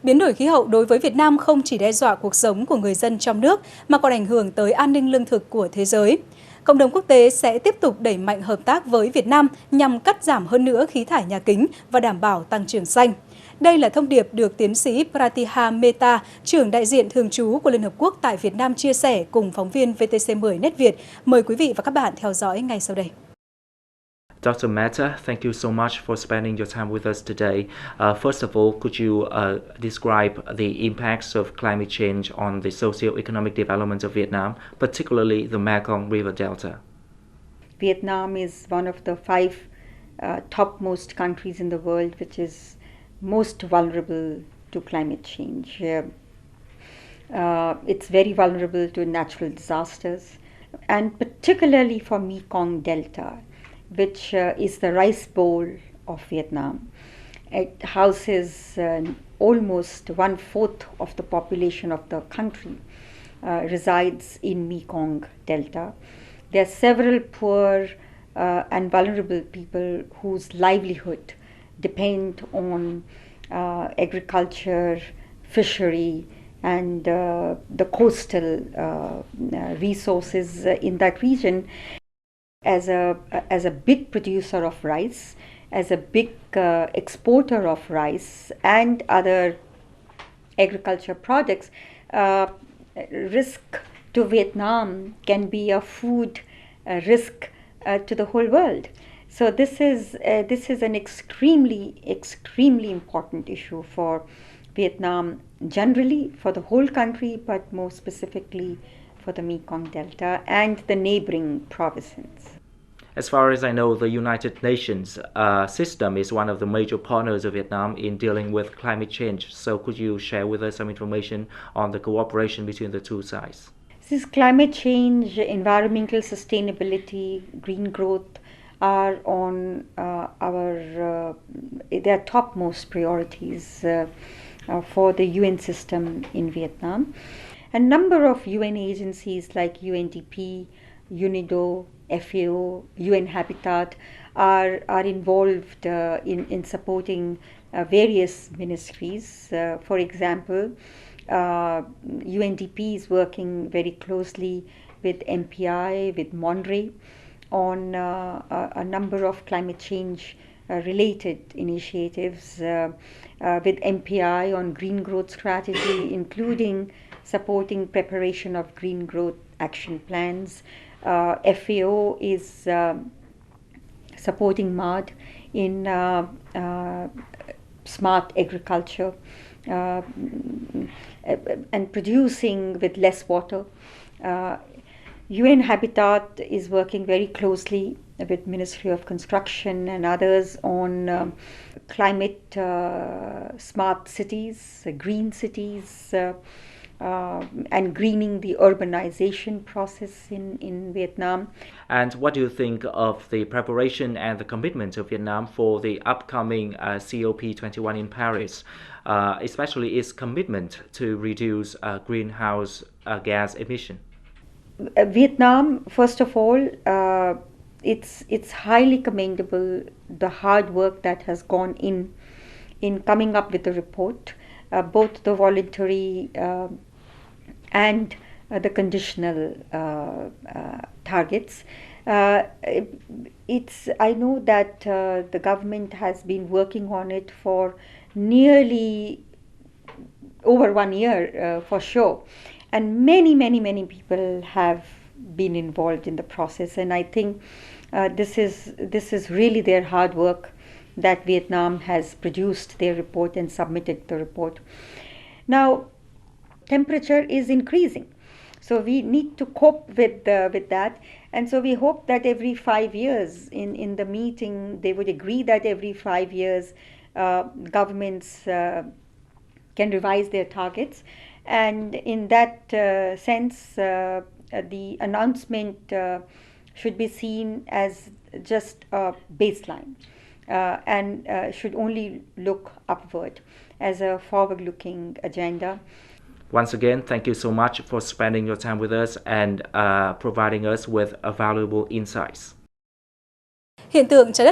Biến đổi khí hậu đối với Việt Nam không chỉ đe dọa cuộc sống của người dân trong nước mà còn ảnh hưởng tới an ninh lương thực của thế giới. Cộng đồng quốc tế sẽ tiếp tục đẩy mạnh hợp tác với Việt Nam nhằm cắt giảm hơn nữa khí thải nhà kính và đảm bảo tăng trưởng xanh. Đây là thông điệp được tiến sĩ Pratibha Mehta, trưởng đại diện thường trú của Liên Hợp Quốc tại Việt Nam chia sẻ cùng phóng viên VTC10 Net Việt. Mời quý vị và các bạn theo dõi ngay sau đây. Dr. Mehta, thank you so much for spending your time with us today. First of all, could you describe the impacts of climate change on the socio-economic development of Vietnam, particularly the Mekong River Delta? Vietnam is one of the five topmost countries in the world which is most vulnerable to climate change. It's very vulnerable to natural disasters, and particularly for Mekong Delta, which is the rice bowl of Vietnam. It houses almost 1/4 of the population of the country resides in Mekong Delta. There are several poor and vulnerable people whose livelihood depend on agriculture, fishery, and the coastal resources in that region. As a big producer of rice, as a big exporter of rice and other agriculture products, risk to Vietnam can be a food risk to the whole world. So this is an extremely important issue for Vietnam generally, for the whole country, but more specifically for the Mekong Delta and the neighboring provinces. As far as I know, the United Nations system is one of the major partners of Vietnam in dealing with climate change. So could you share with us some information on the cooperation between the two sides? This climate change, environmental sustainability, green growth are on their topmost priorities for the UN system in Vietnam. A number of UN agencies like UNDP, UNIDO, FAO, UN Habitat are involved in supporting various ministries. For example, UNDP is working very closely with MPI, with MONRE on a number of climate change related initiatives, with MPI on green growth strategy, including supporting preparation of green growth action plans. FAO is supporting MAD in smart agriculture and producing with less water. UN Habitat is working very closely with Ministry of Construction and others on climate smart cities, green cities, and greening the urbanization process in Vietnam. And what do you think of the preparation and the commitment of Vietnam for the upcoming COP21 in Paris, especially its commitment to reduce greenhouse gas emission? Vietnam, first of all, it's highly commendable the hard work that has gone in coming up with the report, both the voluntary and the conditional targets. I know that the government has been working on it for nearly over 1 year for sure, and many people have been involved in the process, and I think this is really their hard work that Vietnam has produced their report and submitted the report. Now, temperature is increasing, so we need to cope with that, and so we hope that every 5 years in the meeting they would agree that every 5 years governments can revise their targets, and in that sense the announcement should be seen as just a baseline and should only look upward as a forward-looking agenda. Once again, thank you so much for spending your time with us and providing us with valuable insights. Hiện tượng trái đất